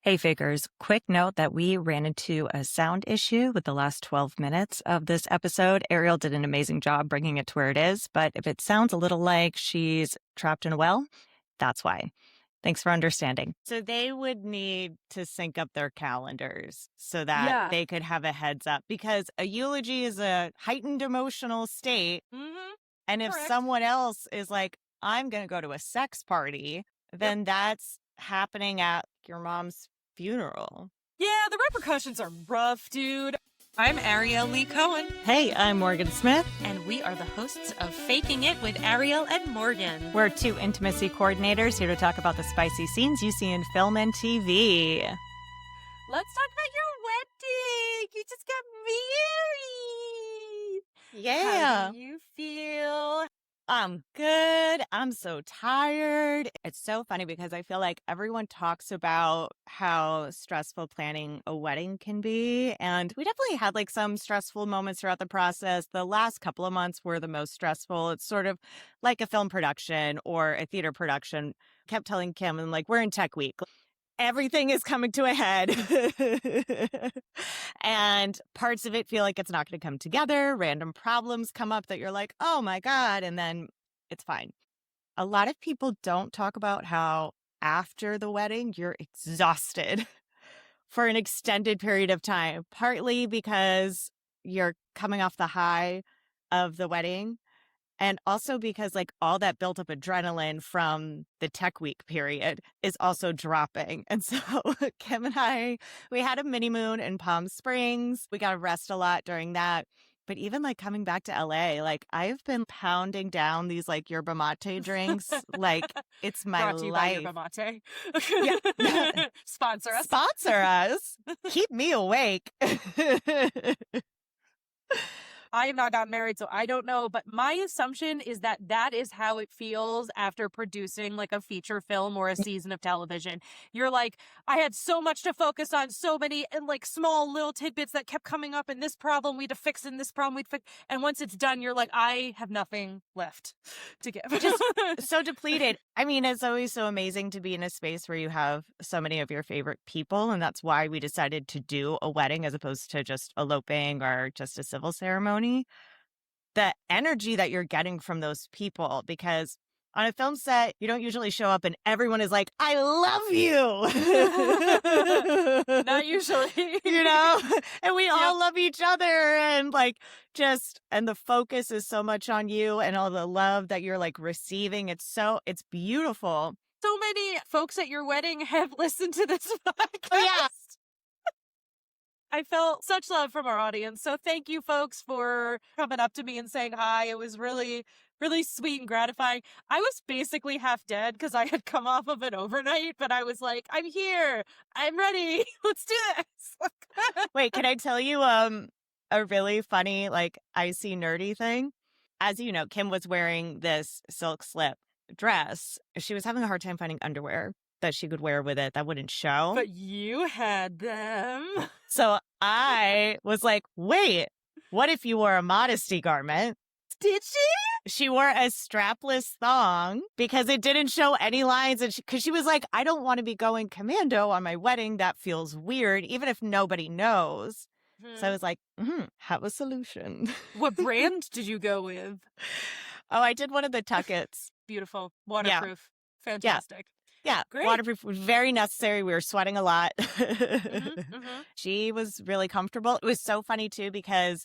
Hey, Fakers, quick note that we ran into a sound issue with the last 12 minutes of this episode. Ariel did an amazing job bringing it to where it is, but if it sounds a little like she's trapped in a well, that's why. Thanks for understanding. So they would need to sync up their calendars so that they could have a heads up, because a eulogy is a heightened emotional state. Mm-hmm. And if Correct. someone else is like, I'm going to go to a sex party, then that's happening at your mom's funeral. Yeah, the repercussions are rough, dude. I'm Ariel Lee Cohen. Hey, I'm Morgan Smith. And we are the hosts of Faking It with Ariel and Morgan. We're two intimacy coordinators here to talk about the spicy scenes you see in film and TV. Let's talk about your wedding. You just got married. Yeah. How do you feel? I'm good. I'm so tired. It's so funny because I feel like everyone talks about how stressful planning a wedding can be. And we definitely had like some stressful moments throughout the process. The last couple of months were the most stressful. It's sort of like a film production or a theater production. I kept telling Kim, and like, we're in tech week. Everything is coming to a head. And parts of it feel like it's not going to come together. Random problems come up that you're like, oh my God. And then it's fine. A lot of people don't talk about how after the wedding, you're exhausted for an extended period of time, partly because you're coming off the high of the wedding. And also because like all that built up adrenaline from the tech week period is also dropping. And so Kim and I, we had a mini moon in Palm Springs. We got to rest a lot during that. But even like coming back to LA, like I've been pounding down these like yerba mate drinks. Like it's my Brought to you life. by yerba mate. Yeah. Sponsor us. Sponsor us. Keep me awake. I am not married, so I don't know. But my assumption is that that is how it feels after producing like a feature film or a season of television. You're like, I had so much to focus on, so many and like small little tidbits that kept coming up, and this problem we'd have fixed, and this problem we'd fix. And once it's done, you're like, I have nothing left to give. Just so depleted. I mean, it's always so amazing to be in a space where you have so many of your favorite people. And that's why we decided to do a wedding as opposed to just eloping or just a civil ceremony. The energy that you're getting from those people, because on a film set, you don't usually show up and everyone is like, I love you. Not usually. You know? And we all love each other, and like and the focus is so much on you and all the love that you're like receiving. It's beautiful. So many folks at your wedding have listened to this podcast. Oh, yeah. I felt such love from our audience. So thank you folks for coming up to me and saying hi. It was really, really sweet and gratifying. I was basically half dead because I had come off of it overnight, but I was like, I'm here. I'm ready. Let's do this. Wait, can I tell you a really funny, like, icy nerdy thing? As you know, Kim was wearing this silk slip dress. She was having a hard time finding underwear that she could wear with it that wouldn't show. But you had them. So I was like, wait, what if you wore a modesty garment? Did she? She wore a strapless thong because it didn't show any lines. And because she was like, I don't want to be going commando on my wedding. That feels weird, even if nobody knows. So I was like, have a solution. What brand did you go with? Oh, I did one of the tuckets. Beautiful. Waterproof. Yeah. Fantastic. Yeah, great. Waterproof was very necessary. We were sweating a lot. She was really comfortable. It was so funny, too, because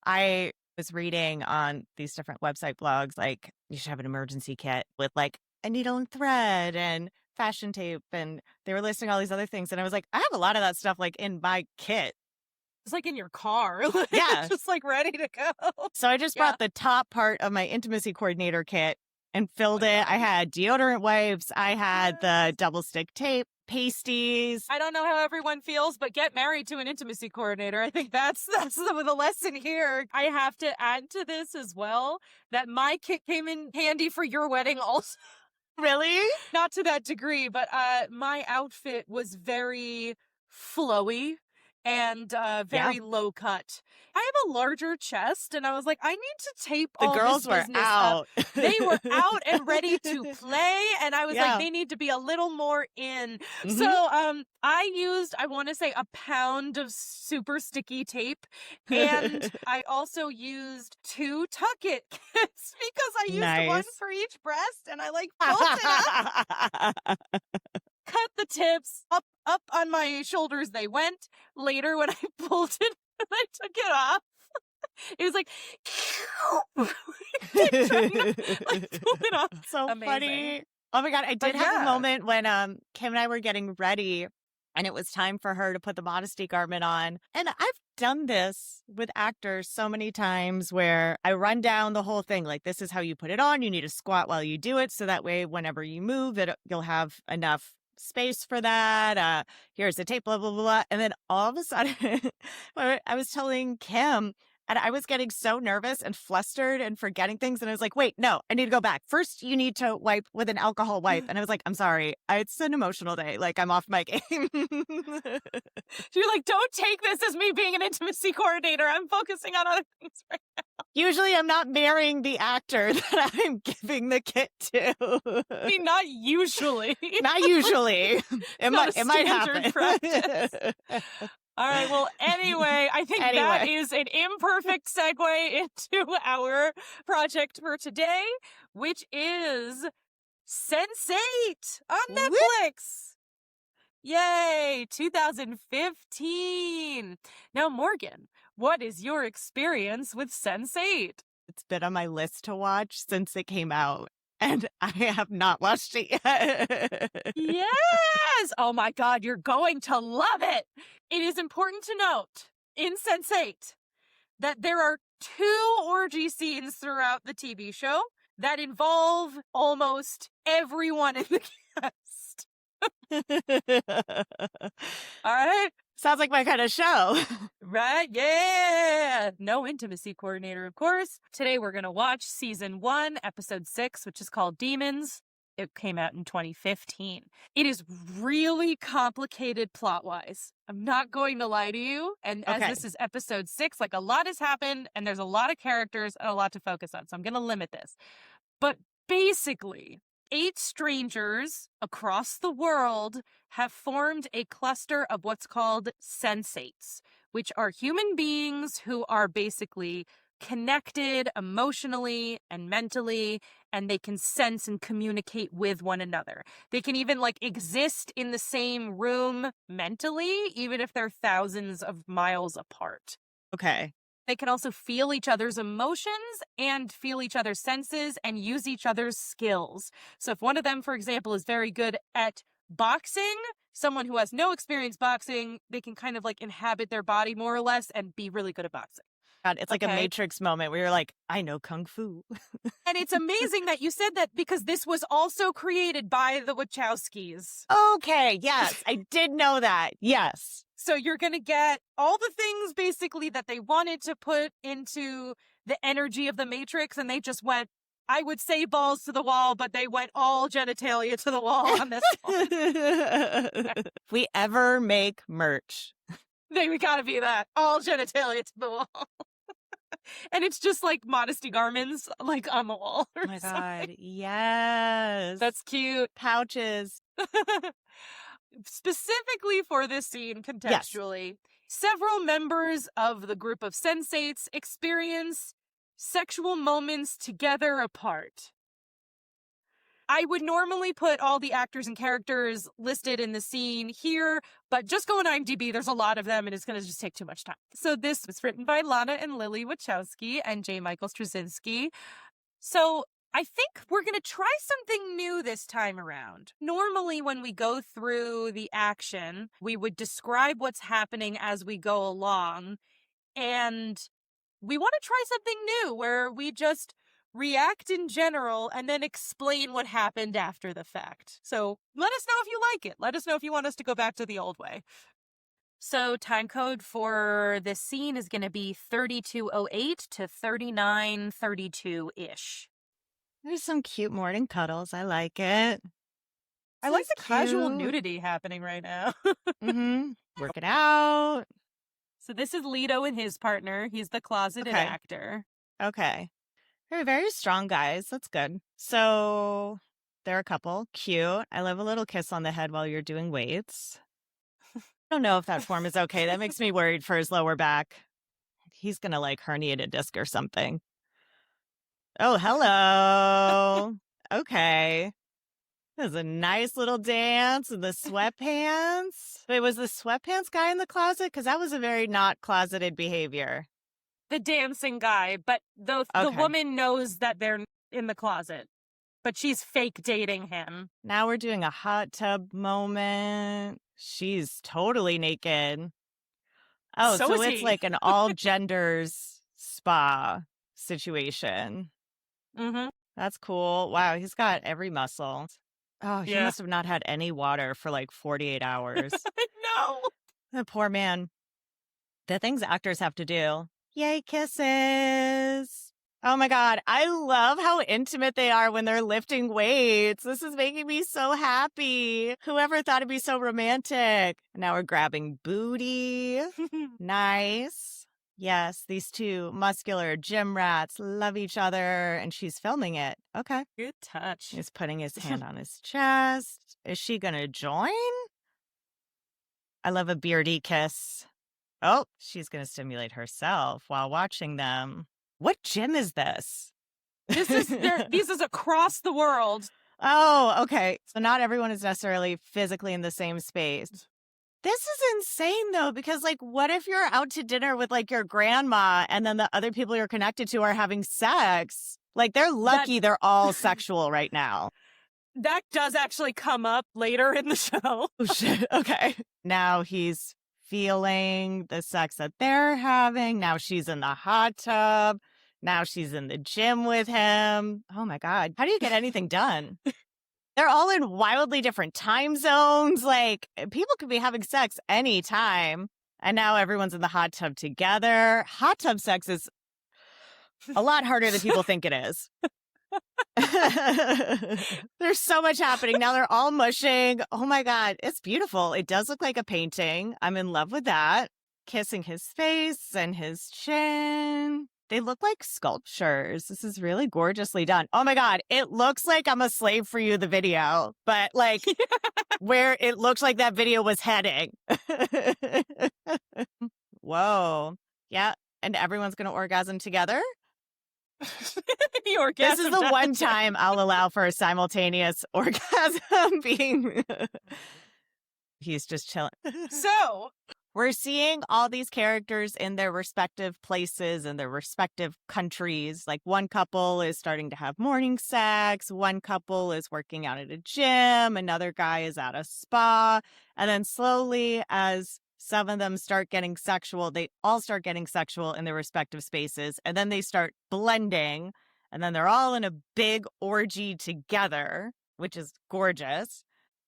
I was reading on these different website blogs, like, you should have an emergency kit with, like, a needle and thread and fashion tape. And they were listing all these other things. And I was like, I have a lot of that stuff, like, in my kit. It's like in your car. Yeah. Just, like, ready to go. So I just brought the top part of my intimacy coordinator kit and filled it. I had deodorant wipes. I had the double stick tape, pasties. I don't know how everyone feels, but get married to an intimacy coordinator. I think that's the lesson here. I have to add to this as well that my kit came in handy for your wedding also. Really? Not to that degree, but my outfit was very flowy. and Yeah. very low cut. I have a larger chest, and I was like, I need to tape The all this girls were business up. out. They were out and ready to play, and I was like, Yeah. they need to be a little more in. So Mhm. I used, I want to say, a pound of super sticky tape, and I also used 2 tuck-it kits because I used one Nice. for each breast, and I like pulled it up, cut the tips up on my shoulders. They went. Later, when I pulled it and I took it off, it was like trying to like pull it off. So Amazing. funny. Oh my God. I But did have a yeah. moment when Kim and I were getting ready and it was time for her to put the modesty garment on. And I've done this with actors so many times where I run down the whole thing. Like, this is how you put it on. You need to squat while you do it. So that way, whenever you move it, you'll have enough space for that. Here's the tape, blah, blah, blah, blah. And then all of a sudden, I was telling Kim, and I was getting so nervous and flustered and forgetting things. And I was like, wait, no, I need to go back. First, you need to wipe with an alcohol wipe. And I was like, I'm sorry. It's an emotional day. Like, I'm off my game. You're like, don't take this as me being an intimacy coordinator. I'm focusing on other things right now. Usually, I'm not marrying the actor that I'm giving the kit to. I mean, not usually. Not usually. It Not a might standard happen. practice. All right. Well, anyway, I think that Anyway. is an imperfect segue into our project for today, which is Sense8 on Whoop. Netflix. Yay, 2015. Now, Morgan, what is your experience with Sense8? It's been on my list to watch since it came out, and I have not watched it yet. Yes! Oh my God, you're going to love it. It is important to note in Sense8 that there are 2 orgy scenes throughout the TV show that involve almost everyone in the cast. All right? Sounds like my kind of show. Right? Yeah. No intimacy coordinator, of course. Today we're going to watch season 1, episode 6, which is called Demons. It came out in 2015. It is really complicated plot-wise. I'm not going to lie to you. And as Okay. this is episode 6, like, a lot has happened and there's a lot of characters and a lot to focus on. So I'm going to limit this. But basically, 8 strangers across the world have formed a cluster of what's called Sense8s, which are human beings who are basically connected emotionally and mentally, and they can sense and communicate with one another. They can even like exist in the same room mentally, even if they're thousands of miles apart. Okay. They can also feel each other's emotions and feel each other's senses and use each other's skills. So if one of them, for example, is very good at boxing, someone who has no experience boxing, they can kind of like inhabit their body more or less and be really good at boxing. God, it's like a Okay. Matrix moment where you're like, I know Kung Fu. And it's amazing that you said that because this was also created by the Wachowskis. Okay, yes, I did know that. Yes. So you're going to get all the things basically that they wanted to put into the energy of the Matrix, and they just went, I would say balls to the wall, but they went all genitalia to the wall on this one. If we ever make merch. We gotta be that. All genitalia to the wall. And it's just like modesty garments, like on the wall. Oh my God, yes. That's cute. Pouches. Specifically for this scene, contextually, several members of the group of Sense8s experience sexual moments together apart. I would normally put all the actors and characters listed in the scene here, but just go on IMDb, there's a lot of them, and it's going to just take too much time. So this was written by Lana and Lily Wachowski and J. Michael Straczynski. So I think we're going to try something new this time around. Normally, when we go through the action, we would describe what's happening as we go along, and we want to try something new where we just react in general and then explain what happened after the fact. So let us know if you like it. Let us know if you want us to go back to the old way. So time code for this scene is going to be 3208 to 3932-ish. There's some cute morning cuddles. I like it. I like This the is casual cute. nudity happening right now. Mm-hmm. Working out. So this is Leto and his partner. He's the closeted Okay. actor. Okay. They're very strong guys. That's good. So they're a couple. Cute. I love a little kiss on the head while you're doing weights. I don't know if that form is okay. That makes me worried for his lower back. He's going to like herniate a disc or something. Oh, hello. Okay. That was a nice little dance in the sweatpants. Wait, was the sweatpants guy in the closet? Because that was a very not closeted behavior. The dancing guy, but the Okay. woman knows that they're in the closet, but she's fake dating him. Now we're doing a hot tub moment. She's totally naked. Oh, So so is it's he. like an all genders spa situation. Mm-hmm. That's cool. Wow, he's got every muscle. Oh, he Yeah. must have not had any water for like 48 hours. No. The poor man. The things actors have to do. Yay, kisses. Oh my God. I love how intimate they are when they're lifting weights. This is making me so happy. Whoever thought it'd be so romantic? Now we're grabbing booty. Nice. Yes, these two muscular gym rats love each other, and she's filming it. Okay. Good touch. He's putting his hand on his chest. Is she going to join? I love a beardy kiss. Oh, she's going to stimulate herself while watching them. What gym is this? This is across the world. Oh, okay. So not everyone is necessarily physically in the same space. This is insane, though, because, like, what if you're out to dinner with, like, your grandma and then the other people you're connected to are having sex? Like, they're lucky they're all sexual right now. That does actually come up later in the show. Oh, shit. Okay. Now he's feeling the sex that they're having. Now she's in the hot tub. Now she's in the gym with him. Oh, my God. How do you get anything done? They're all in wildly different time zones. Like, people could be having sex anytime. And now everyone's in the hot tub together. Hot tub sex is a lot harder than people think it is. There's so much happening. Now they're all mushing. Oh my God. It's beautiful. It does look like a painting. I'm in love with that. Kissing his face and his chin. They look like sculptures. This is really gorgeously done. Oh my God. It looks like I'm a slave for you, the video, but like where it looks like that video was heading. Whoa. Yeah. And everyone's going to orgasm together. This is the one time I'll allow for a simultaneous orgasm being. He's just chilling. So we're seeing all these characters in their respective places and their respective countries. Like one couple is starting to have morning sex. One couple is working out at a gym. Another guy is at a spa. And then slowly, as some of them start getting sexual, they all start getting sexual in their respective spaces. And then they start blending. And then they're all in a big orgy together, which is gorgeous.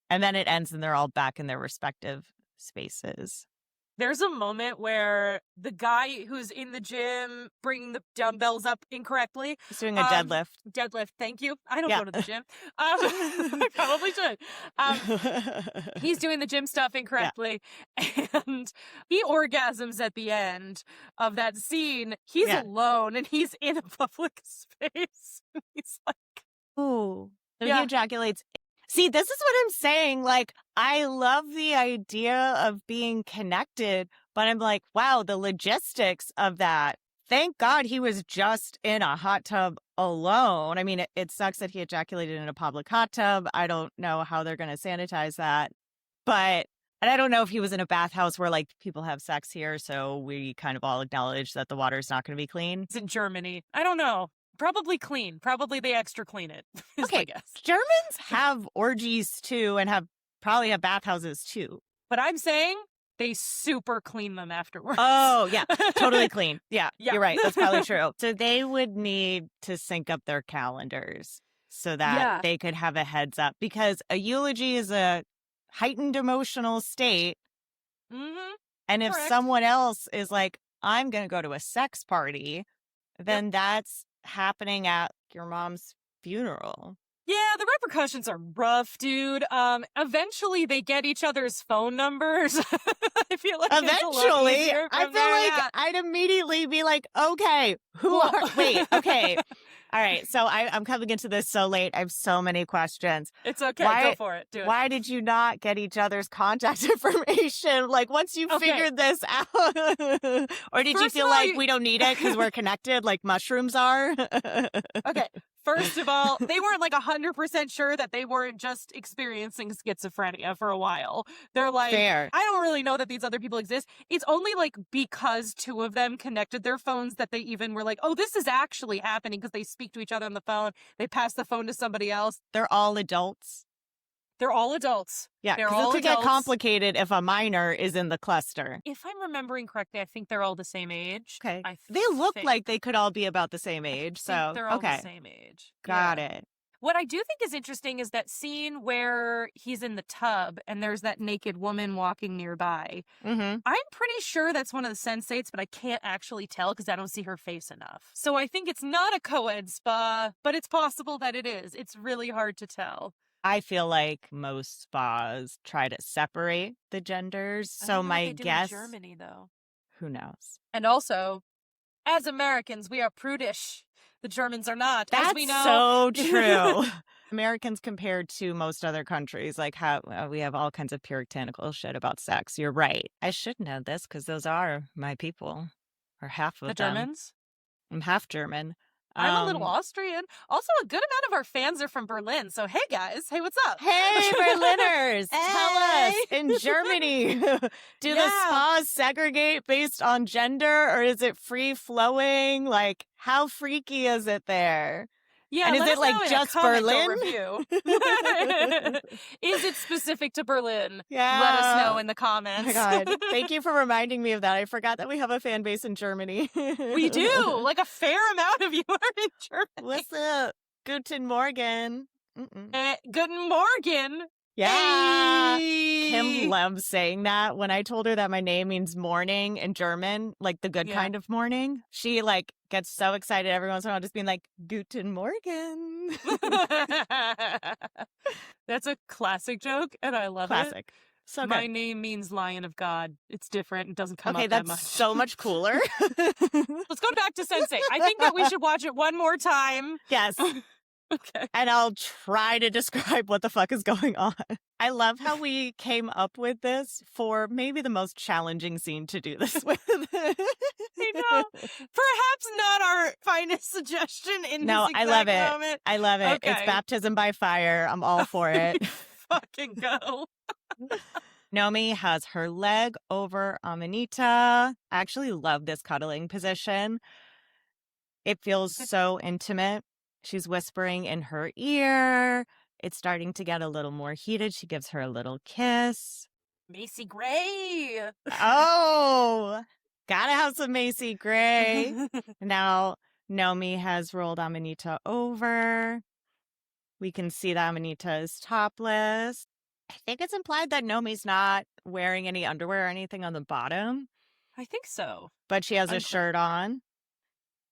And then it ends and they're all back in their respective spaces. There's a moment where the guy who's in the gym bringing the dumbbells up incorrectly. He's doing a deadlift. Deadlift, thank you. I don't go to the gym. I probably should. He's doing the gym stuff incorrectly. Yeah. And he orgasms at the end of that scene. He's alone and he's in a public space. He's like, ooh. So he ejaculates. See, this is what I'm saying. Like, I love the idea of being connected, but I'm like, wow, the logistics of that. Thank God he was just in a hot tub alone. I mean, it sucks that he ejaculated in a public hot tub. I don't know how they're going to sanitize that. And I don't know if he was in a bathhouse where, like, people have sex here, so we kind of all acknowledge that the water's not going to be clean. It's in Germany. I don't know. Probably clean. Probably they extra clean it. Okay, my guess. Germans have orgies too and probably have bathhouses too. But I'm saying they super clean them afterwards. Oh, yeah. Totally clean. Yeah, you're right. That's probably true. So they would need to sync up their calendars so that they could have a heads up, because a eulogy is a heightened emotional state. Mm-hmm. And if someone else is like, I'm going to go to a sex party, then that's happening at your mom's funeral. Yeah, the repercussions are rough, dude. Eventually they get each other's phone numbers. I feel like it's a lot Eventually, easier I from feel there, like yeah. I'd immediately be like, okay, who Well, are, wait, okay. All right. So I'm coming into this so late. I have so many questions. it's okay. Go Why, for it. Do it. why did you not get each other's contact information? Like once you Okay. figured this out, or did you First of feel all, like we don't need it because we're connected like mushrooms are? Okay. First of all, they weren't like 100% sure that they weren't just experiencing schizophrenia for a while. They're like, Fair. I don't really know that these other people exist. It's only like because two of them connected their phones that they even were like, oh, this is actually happening because they speak to each other on the phone. They pass the phone to somebody else. They're all adults. They're all adults. Yeah, They're because it all could get adults. complicated if a minor is in the cluster. If I'm remembering correctly, I think they're all the same age. Okay. I They look think. like they could all be about the same age. I think So, they're all the okay. same age. Got Yeah. it. What I do think is interesting is that scene where he's in the tub and there's that naked woman walking nearby. Mm-hmm. I'm pretty sure that's one of the Sense8s, but I can't actually tell because I don't see her face enough. So I think it's not a co-ed spa, but it's possible that it is. It's really hard to tell. I feel like most spas try to separate the genders. I So don't know what my they do guess, in Germany, though. who knows? And also, as Americans, we are prudish. The Germans are not, as we That's know. so true. Americans compared to most other countries, like how we have all kinds of puritanical shit about sex. You're right. I should know this because those are my people, or half of The them. Germans? I'm half German. I'm a little Austrian. Also, a good amount of our fans are from Berlin. So, hey, guys. Hey, what's up? Hey, Berliners, tell us Hey. in Germany, do the Yeah. spas segregate based on gender or is it free flowing? Like, how freaky is it there? Yeah, And is let it us like know in a just comment or Berlin? review. Is it specific to Berlin? Yeah. Let us know in the Oh comments. my God. Thank you for reminding me of that. I forgot that we have a fan base in Germany. We do. Like a fair amount of you are in Germany. What's up? Guten Morgen. Guten Morgen. Yeah. Hey. Kim loves saying that. When I told her that my name means morning in German, like the good Yeah. kind of morning, she like gets so excited every once in a while, just being like, Guten Morgen. That's a classic joke, and I love it. Classic. So good. My name means Lion of God. It's different. It doesn't come Okay, up that that's much. so much cooler. Let's go back to Sense8. I think that we should watch it one more time. Yes. Okay. And I'll try to describe what the fuck is going on. I love how we came up with this for maybe the most challenging scene to do this with. I know. Perhaps not our finest suggestion in No, this I exact love it. moment. I love it. It's Okay. baptism by fire. I'm all for it. Fucking go. Nomi has her leg over Amanita. I actually love this cuddling position. It feels so intimate. She's whispering in her ear. It's starting to get a little more heated. She gives her a little kiss. Macy Gray. Oh, gotta have some Macy Gray. Now, Nomi has rolled Amanita over. We can see that Amanita is topless. I think it's implied that Nomi's not wearing any underwear or anything on the bottom, I think so. but she has a Unclear. shirt on.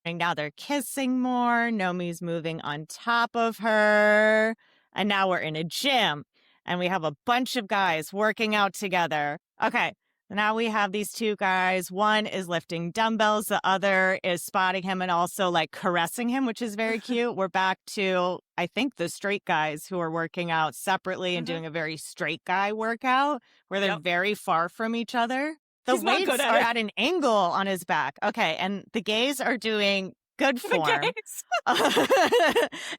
And now they're kissing more. Nomi's moving on top of her. And now we're in a gym. And we have a bunch of guys working out together. Okay. Now we have these two guys. One is lifting dumbbells. The other is spotting him and also like caressing him, which is very cute. We're back to, I think, the straight guys who are working out separately and doing a very straight guy workout where they're very far from each other. The He's not weights good are at it. at an angle on his back. Okay. And the gays are doing good form.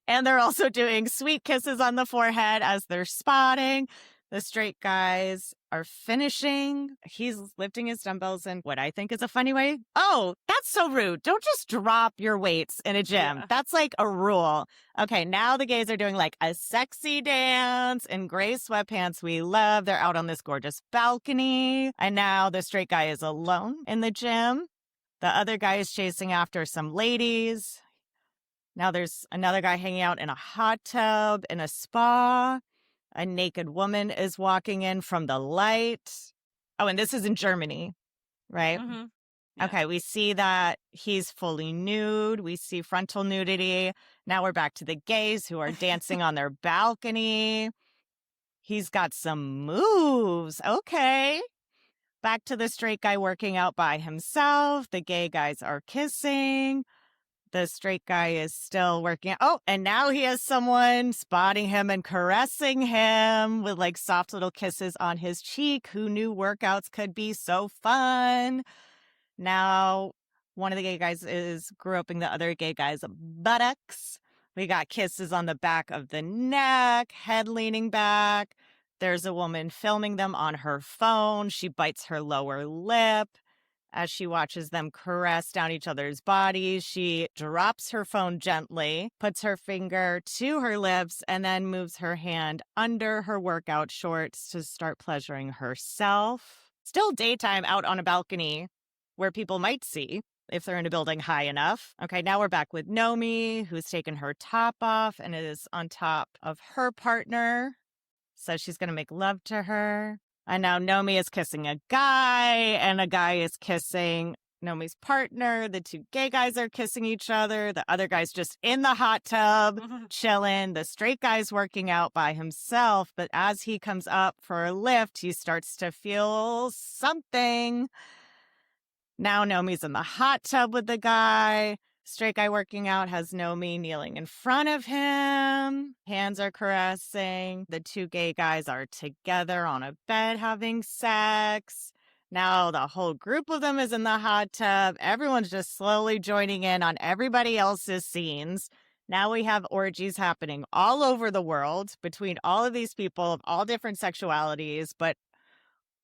And they're also doing sweet kisses on the forehead as they're spotting. The straight guys are finishing. He's lifting his dumbbells in what I think is a funny way. Oh, that's so rude. Don't just drop your weights in a gym. Yeah. That's like a rule. Okay, now the gays are doing like a sexy dance in gray sweatpants we love. They're out on this gorgeous balcony. And now the straight guy is alone in the gym. The other guy is chasing after some ladies. Now there's another guy hanging out in a hot tub in a spa. A naked woman is walking in from the light. Oh, and this is in Germany, right? Yeah. Okay, we see that he's fully nude. We see frontal nudity. Now we're back to the gays who are dancing on their balcony. He's got some moves. Okay. Back to the straight guy working out by himself. The gay guys are kissing. The straight guy is still working out. Oh, and now he has someone spotting him and caressing him with like soft little kisses on his cheek. Who knew workouts could be so fun? Now, one of the gay guys is groping the other gay guy's buttocks. We got kisses on the back of the neck, head leaning back. There's a woman filming them on her phone. She bites her lower lip. As she watches them caress down each other's bodies, she drops her phone gently, puts her finger to her lips, and then moves her hand under her workout shorts to start pleasuring herself. Still daytime out on a balcony where people might see if they're in a building high enough. Okay, now we're back with Nomi, who's taken her top off and is on top of her partner. So she's going to make love to her. And now Nomi is kissing a guy, and a guy is kissing Nomi's partner. The two gay guys are kissing each other. The other guy's just in the hot tub, chilling. The straight guy's working out by himself. But as he comes up for a lift, he starts to feel something. Now Nomi's in the hot tub with the guy. Straight guy working out has Nomi kneeling in front of him. Hands are caressing. The two gay guys are together on a bed having sex. Now the whole group of them is in the hot tub. Everyone's just slowly joining in on everybody else's scenes. Now we have orgies happening all over the world between all of these people of all different sexualities, but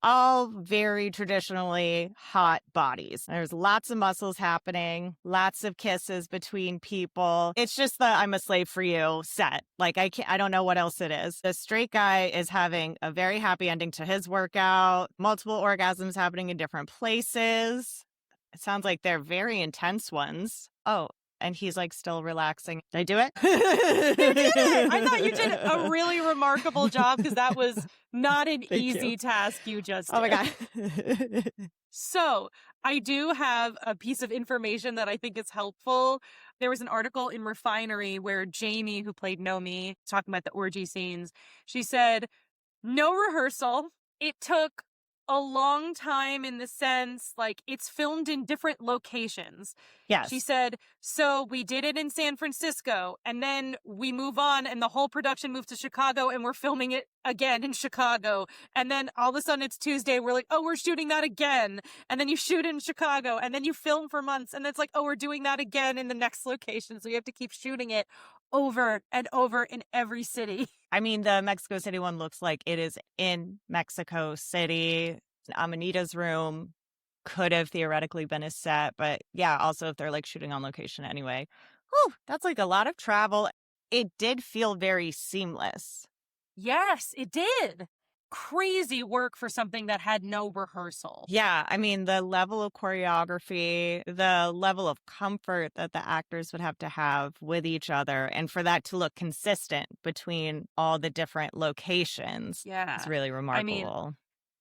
all very traditionally hot bodies. There's lots of muscles happening, lots of kisses between people. It's just the I'm a slave for you set. Like I don't know what else it is. The straight guy is having a very happy ending to his workout, multiple orgasms happening in different places. It sounds like they're very intense ones. Oh, and he's like still relaxing. Did I do it? You did it! I thought you did a really remarkable job because that was not an easy task you just did. Oh my God. So I do have a piece of information that I think is helpful. There was an article in Refinery where Jamie, who played Nomi, talking about the orgy scenes, she said, no rehearsal. It took a long time in the sense, like, it's filmed in different locations. Yes. She said, so we did it in San Francisco, and then we move on, and the whole production moved to Chicago, and we're filming it again in Chicago. And then all of a sudden it's Tuesday, we're like, oh, we're shooting that again. And then you shoot in Chicago, and then you film for months, and it's like, oh, we're doing that again in the next location. So you have to keep shooting it over and over in every city. I mean, the Mexico City one looks like it is in Mexico City. Amanita's room could have theoretically been a set, but yeah, also if they're like shooting on location anyway. Whew, that's like a lot of travel. It did feel very seamless. Yes, it did. Crazy work for something that had no rehearsal. Yeah, I mean, the level of choreography, the level of comfort that the actors would have to have with each other, and for that to look consistent between all the different locations is really remarkable. I mean,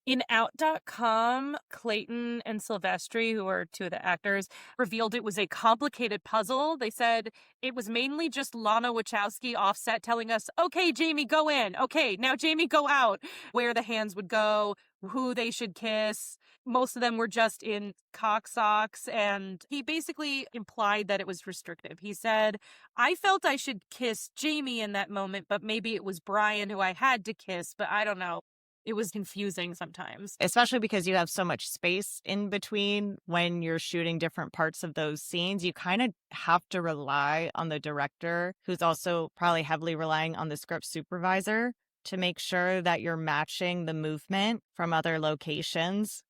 in Out.com, Clayton and Silvestri, who are two of the actors, revealed it was a complicated puzzle. They said it was mainly just Lana Wachowski offset telling us, okay, Jamie, go in. Okay, now Jamie, go out. Where the hands would go, who they should kiss. Most of them were just in cock socks, and he basically implied that it was restrictive. He said, I felt I should kiss Jamie in that moment, but maybe it was Brian who I had to kiss, but I don't know. It was confusing sometimes. Especially because you have so much space in between when you're shooting different parts of those scenes. You kind of have to rely on the director, who's also probably heavily relying on the script supervisor to make sure that you're matching the movement from other locations.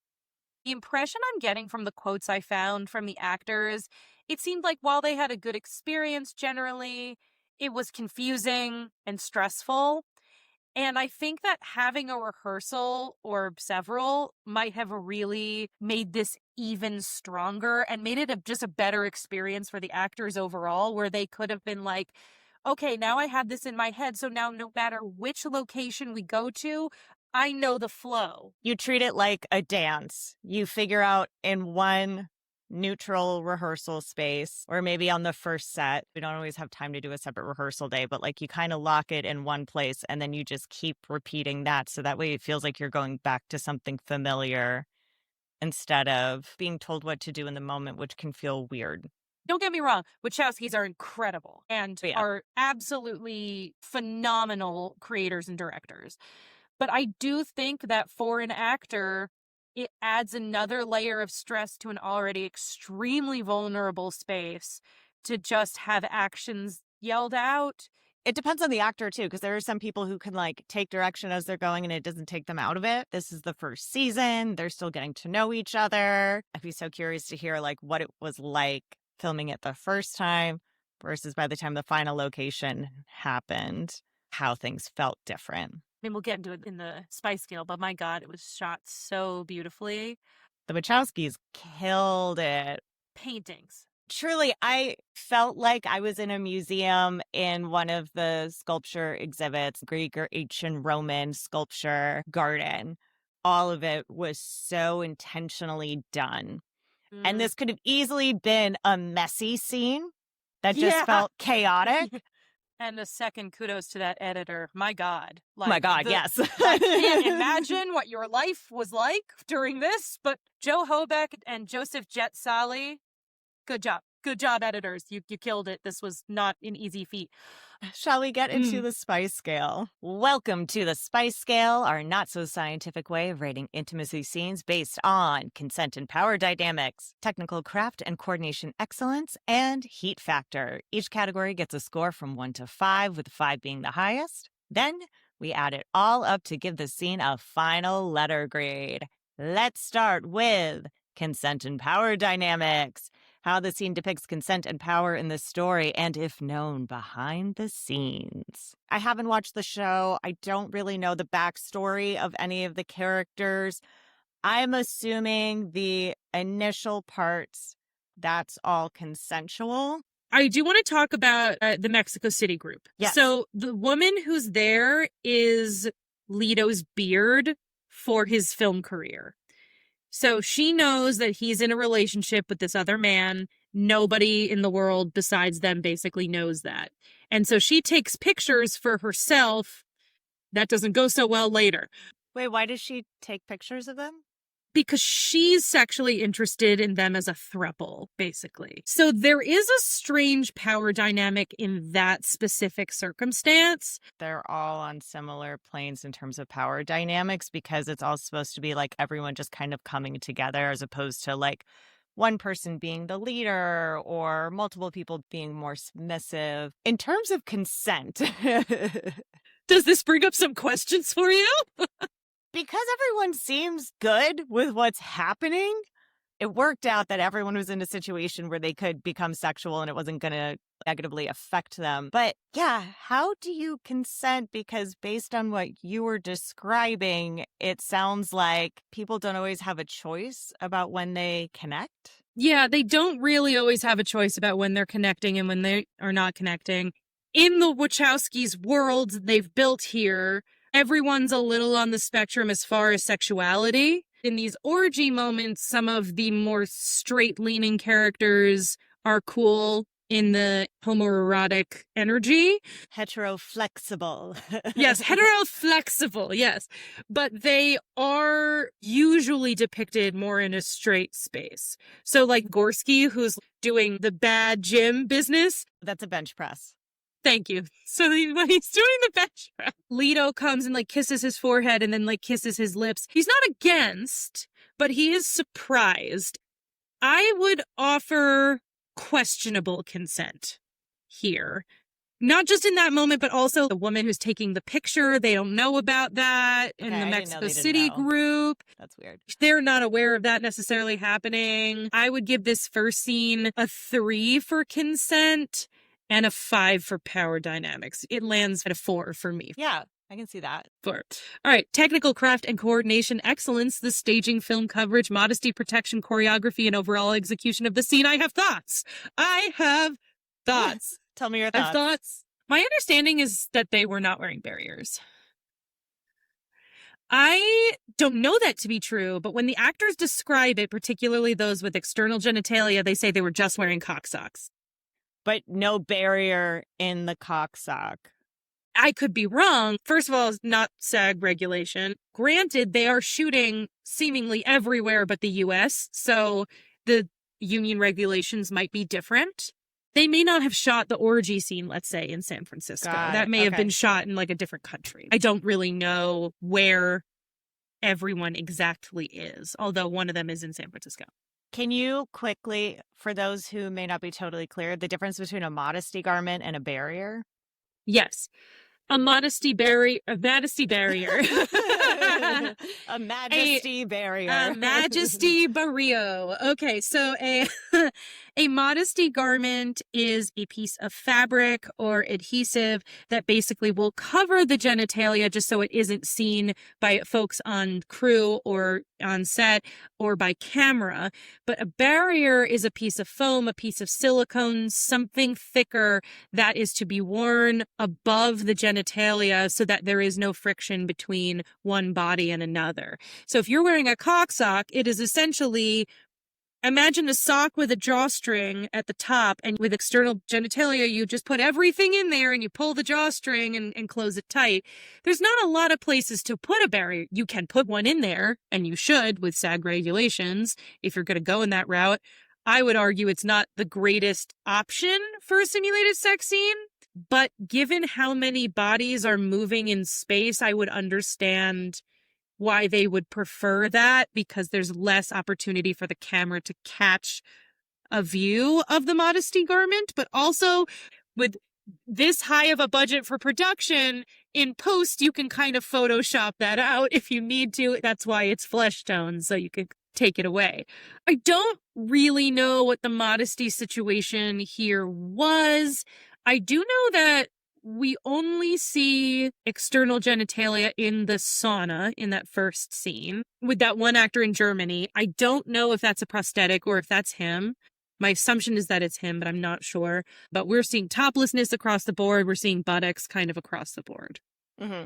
The impression I'm getting from the quotes I found from the actors, it seemed like while they had a good experience generally, it was confusing and stressful. And I think that having a rehearsal or several might have really made this even stronger and made it just a better experience for the actors overall, where they could have been like, okay, now I have this in my head. So now no matter which location we go to, I know the flow. You treat it like a dance. You figure out in one neutral rehearsal space, or maybe on the first set. We don't always have time to do a separate rehearsal day, but like you kind of lock it in one place and then you just keep repeating that. So that way it feels like you're going back to something familiar instead of being told what to do in the moment, which can feel weird. Don't get me wrong, Wachowskis are incredible and But yeah, are absolutely phenomenal creators and directors. But I do think that for an actor, it adds another layer of stress to an already extremely vulnerable space to just have actions yelled out. it depends on the actor too, because there are some people who can like take direction as they're going and it doesn't take them out of it. This is the first season. They're still getting to know each other. I'd be so curious to hear like what it was like filming it the first time versus by the time the final location happened, how things felt different. I mean, we'll get into it in the Spice Scale, but my God, it was shot so beautifully. The Wachowskis killed it. Paintings. Truly, I felt like I was in a museum in one of the sculpture exhibits, Greek or ancient Roman sculpture garden. All of it was so intentionally done. And this could have easily been a messy scene that just felt chaotic. And a second kudos to that editor. My God. Oh my God, yes. I can't imagine what your life was like during this, but Joe Hobeck and Joseph Jet Sali, good job. Good job, editors. You killed it. This was not an easy feat. Shall we get into the Spice Scale? Welcome to the Spice Scale, our not-so-scientific way of rating intimacy scenes based on consent and power dynamics, technical craft and coordination excellence, and heat factor. Each category gets a score from 1 to 5, with 5 being the highest. Then we add it all up to give the scene a final letter grade. Let's start with consent and power dynamics. How the scene depicts consent and power in the story, and if known, behind the scenes. I haven't watched the show. I don't really know the backstory of any of the characters. I'm assuming the initial parts, that's all consensual. I do want to talk about the Mexico City group. Yes. So the woman who's there is Leto's beard for his film career. So she knows that he's in a relationship with this other man. Nobody in the world besides them basically knows that. And so she takes pictures for herself. That doesn't go so well later. Wait, why does she take pictures of them? Because she's sexually interested in them as a throuple, basically. So there is a strange power dynamic in that specific circumstance. They're all on similar planes in terms of power dynamics because it's all supposed to be like everyone just kind of coming together as opposed to like one person being the leader or multiple people being more submissive. In terms of consent. Does this bring up some questions for you? Because everyone seems good with what's happening, it worked out that everyone was in a situation where they could become sexual and it wasn't going to negatively affect them. But yeah, how do you consent? Because based on what you were describing, it sounds like people don't always have a choice about when they connect. Yeah, they don't really always have a choice about when they're connecting and when they are not connecting. In the Wachowskis' world they've built here, everyone's a little on the spectrum as far as sexuality. In these orgy moments, some of the more straight-leaning characters are cool in the homoerotic energy. Hetero-flexible. Yes, hetero-flexible, yes. But they are usually depicted more in a straight space. So like Gorski, who's doing the bad gym business. That's a bench press. Thank you. So when he's doing the bench press, Leto comes and like kisses his forehead and then like kisses his lips. He's not against, but he is surprised. I would offer questionable consent here. Not just in that moment, but also the woman who's taking the picture. They don't know about that in the Mexico City group. That's weird. They're not aware of that necessarily happening. I would give this first scene a 3 for consent and a 5 for power dynamics. It lands at a 4 for me. Yeah, I can see that. 4. All right. Technical craft and coordination excellence, the staging, film coverage, modesty, protection, choreography, and overall execution of the scene. I have thoughts. Tell me your I have thoughts. My understanding is that they were not wearing barriers. I don't know that to be true, but when the actors describe it, particularly those with external genitalia, they say they were just wearing cock socks. But no barrier in the cock sock. I could be wrong. First of all, it's not SAG regulation. Granted, they are shooting seemingly everywhere but the US, so the union regulations might be different. They may not have shot the orgy scene, let's say, in San Francisco. Got That it. may have Okay. been shot in like a different country. I don't really know where everyone exactly is, although one of them is in San Francisco. Can you quickly, for those who may not be totally clear, the difference between a modesty garment and a barrier? Yes. A modesty barrier. A majesty barrier. A majesty barrier. A majesty barrio. Okay, so a modesty garment is a piece of fabric or adhesive that basically will cover the genitalia just so it isn't seen by folks on crew or on set or by camera. But a barrier is a piece of foam, a piece of silicone, something thicker that is to be worn above the genitalia so that there is no friction between one body and another. So if you're wearing a cock sock, it is essentially, imagine a sock with a drawstring at the top, and with external genitalia, you just put everything in there and you pull the drawstring and close it tight. There's not a lot of places to put a barrier. You can put one in there, and you should with SAG regulations if you're going to go in that route. I would argue it's not the greatest option for a simulated sex scene, but given how many bodies are moving in space, I would understand why they would prefer that, because there's less opportunity for the camera to catch a view of the modesty garment. But also, with this high of a budget for production, in post, you can kind of Photoshop that out if you need to. That's why it's flesh tone, so you can take it away. I don't really know what the modesty situation here was. I do know that we only see external genitalia in the sauna in that first scene with that one actor in Germany. I don't know if that's a prosthetic or if that's him. My assumption is that it's him, but I'm not sure. But we're seeing toplessness across the board. We're seeing buttocks kind of across the board. Mm-hmm.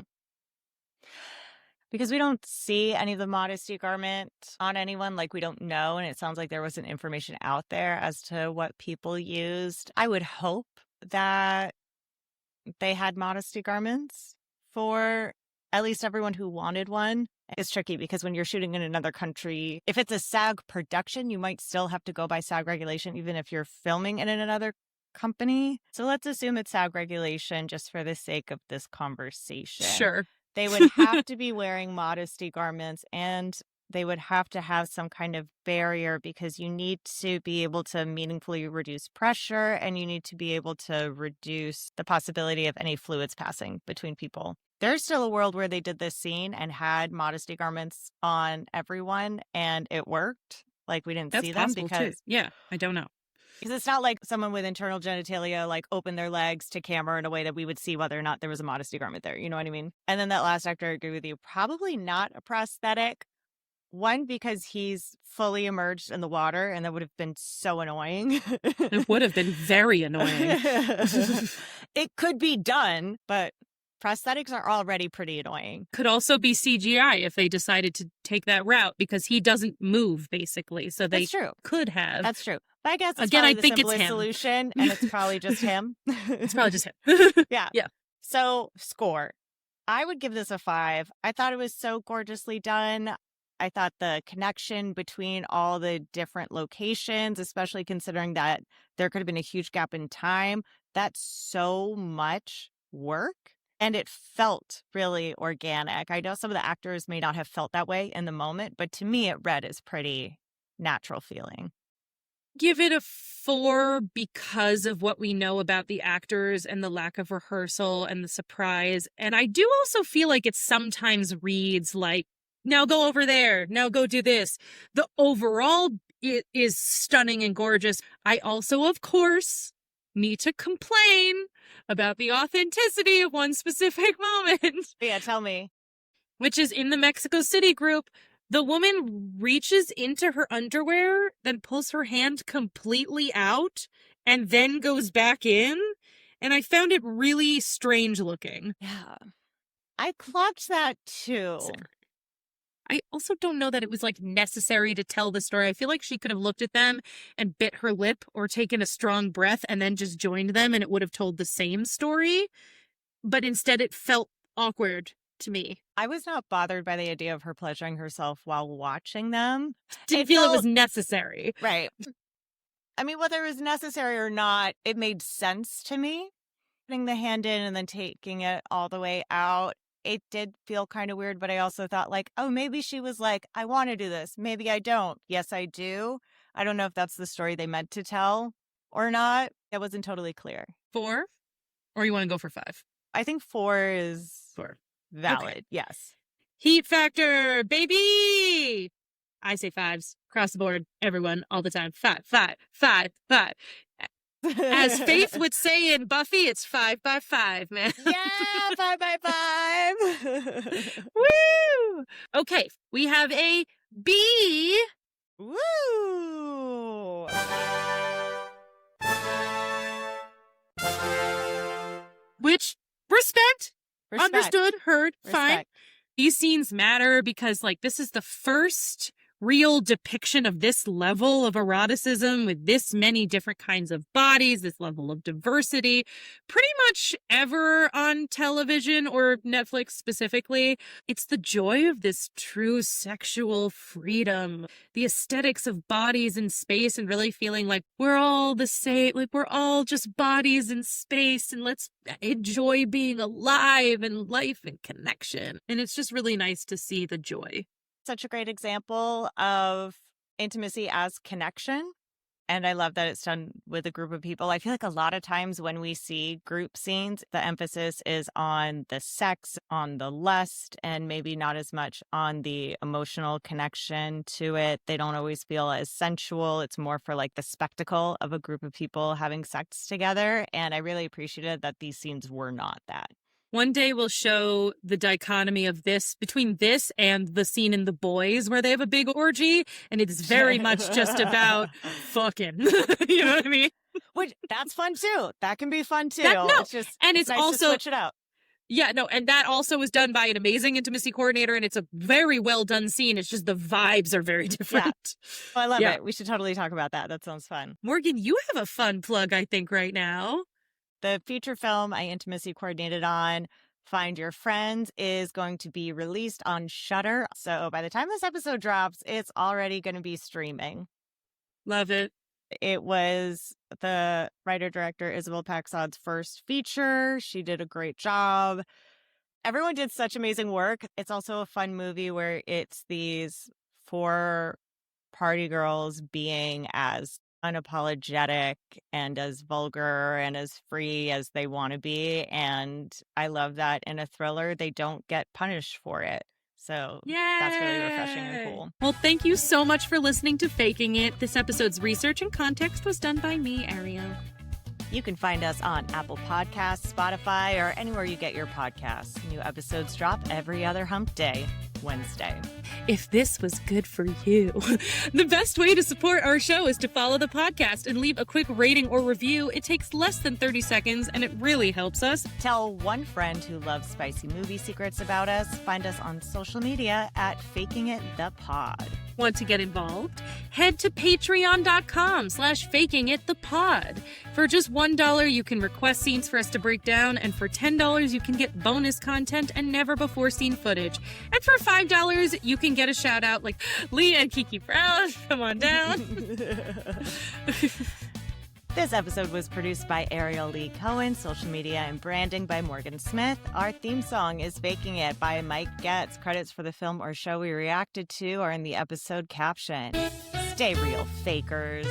Because we don't see any of the modesty garment on anyone, like we don't know, and it sounds like there wasn't information out there as to what people used. I would hope that they had modesty garments for at least everyone who wanted one. It's tricky because when you're shooting in another country, if it's a SAG production, you might still have to go by SAG regulation, even if you're filming in another company. So let's assume it's SAG regulation just for the sake of this conversation. Sure. They would have to be wearing modesty garments, and they would have to have some kind of barrier because you need to be able to meaningfully reduce pressure, and you need to be able to reduce the possibility of any fluids passing between people. There's still a world where they did this scene and had modesty garments on everyone, and it worked. Like, we didn't That's see them possible because too. Yeah, I don't know. Because it's not like someone with internal genitalia like opened their legs to camera in a way that we would see whether or not there was a modesty garment there. You know what I mean? And then that last actor, I agree with you, probably not a prosthetic. One, because he's fully immersed in the water, and that would have been so annoying. It would have been very annoying. It could be done, but prosthetics are already pretty annoying. Could also be CGI if they decided to take that route, because he doesn't move, basically. So they That's true. could have. That's true. But I guess it's Again, probably I the think it's simplest him. solution, and it's probably just him. It's probably just him. Yeah. Yeah. So, score. I would give this a 5. I thought it was so gorgeously done. I thought the connection between all the different locations, especially considering that there could have been a huge gap in time, that's so much work. And it felt really organic. I know some of the actors may not have felt that way in the moment, but to me, it read as pretty natural feeling. Give it a 4 because of what we know about the actors and the lack of rehearsal and the surprise. And I do also feel like it sometimes reads like, now go over there, now go do this. The overall it is stunning and gorgeous. I also, of course, need to complain about the authenticity of one specific moment. Yeah, tell me. Which is in the Mexico City group. The woman reaches into her underwear, then pulls her hand completely out, and then goes back in. And I found it really strange looking. Yeah. I clocked that too. I also don't know that it was like necessary to tell the story. I feel like she could have looked at them and bit her lip or taken a strong breath and then just joined them and it would have told the same story. But instead it felt awkward to me. I was not bothered by the idea of her pleasuring herself while watching them. Didn't feel it was necessary. Right. I mean, whether it was necessary or not, it made sense to me. Putting the hand in and then taking it all the way out, it did feel kind of weird, but I also thought like, oh, maybe she was like, I want to do this. Maybe I don't. Yes, I do. I don't know if that's the story they meant to tell or not. It wasn't totally clear. 4? Or you want to go for 5? I think 4 is 4. valid. Okay. Yes. Heat factor, baby! I say 5s across the board, everyone, all the time. 5, 5, 5, 5. As Faith would say in Buffy, it's 5 by 5, man. Yeah, 5 by 5. Woo! Okay, we have a B. Woo! Which, respect. Understood, heard, fine. Respect. These scenes matter because, like, this is the first real depiction of this level of eroticism with this many different kinds of bodies, this level of diversity, pretty much ever on television or Netflix specifically. It's the joy of this true sexual freedom, the aesthetics of bodies in space and really feeling like we're all the same, like we're all just bodies in space and let's enjoy being alive and life and connection. And it's just really nice to see the joy. Such a great example of intimacy as connection. And I love that it's done with a group of people. I feel like a lot of times when we see group scenes, the emphasis is on the sex, on the lust, and maybe not as much on the emotional connection to it. They don't always feel as sensual. It's more for like the spectacle of a group of people having sex together. And I really appreciated that these scenes were not that. One day we'll show the dichotomy of this between this and the scene in The Boys where they have a big orgy, and it's very much just about fucking. You know what I mean? Which that's fun too. That can be fun too. It's just and it's nice also to switch it out. Yeah, no, and that also was done by an amazing intimacy coordinator, and it's a very well done scene. It's just the vibes are very different. Yeah. Oh, I love it. We should totally talk about that. That sounds fun. Morgan, you have a fun plug, I think, right now. The feature film I intimacy coordinated on, Find Your Friends, is going to be released on Shudder. So by the time this episode drops, it's already going to be streaming. Love it. It was the writer-director Isabel Paxod's first feature. She did a great job. Everyone did such amazing work. It's also a fun movie where it's these 4 party girls being as unapologetic and as vulgar and as free as they want to be. And I love that in a thriller, they don't get punished for it. So that's really refreshing and cool. Well, thank you so much for listening to Faking It. This episode's research and context was done by me, Ariel. You can find us on Apple Podcasts, Spotify, or anywhere you get your podcasts. New episodes drop every other hump day, Wednesday. If this was good for you, the best way to support our show is to follow the podcast and leave a quick rating or review. It takes less than 30 seconds, and it really helps us. Tell one friend who loves spicy movie secrets about us. Find us on social media at FakingItThePod. Want to get involved? Head to patreon.com/fakingitthepod. For just $1, you can request scenes for us to break down, and for $10, you can get bonus content and never-before-seen footage. And for $5, you can get a shout-out like Leah and Kiki Brown. Come on down. This episode was produced by Ariel Lee Cohen, social media and branding by Morgan Smith. Our theme song is Faking It by Mike Getz. Credits for the film or show we reacted to are in the episode caption. Stay real, fakers.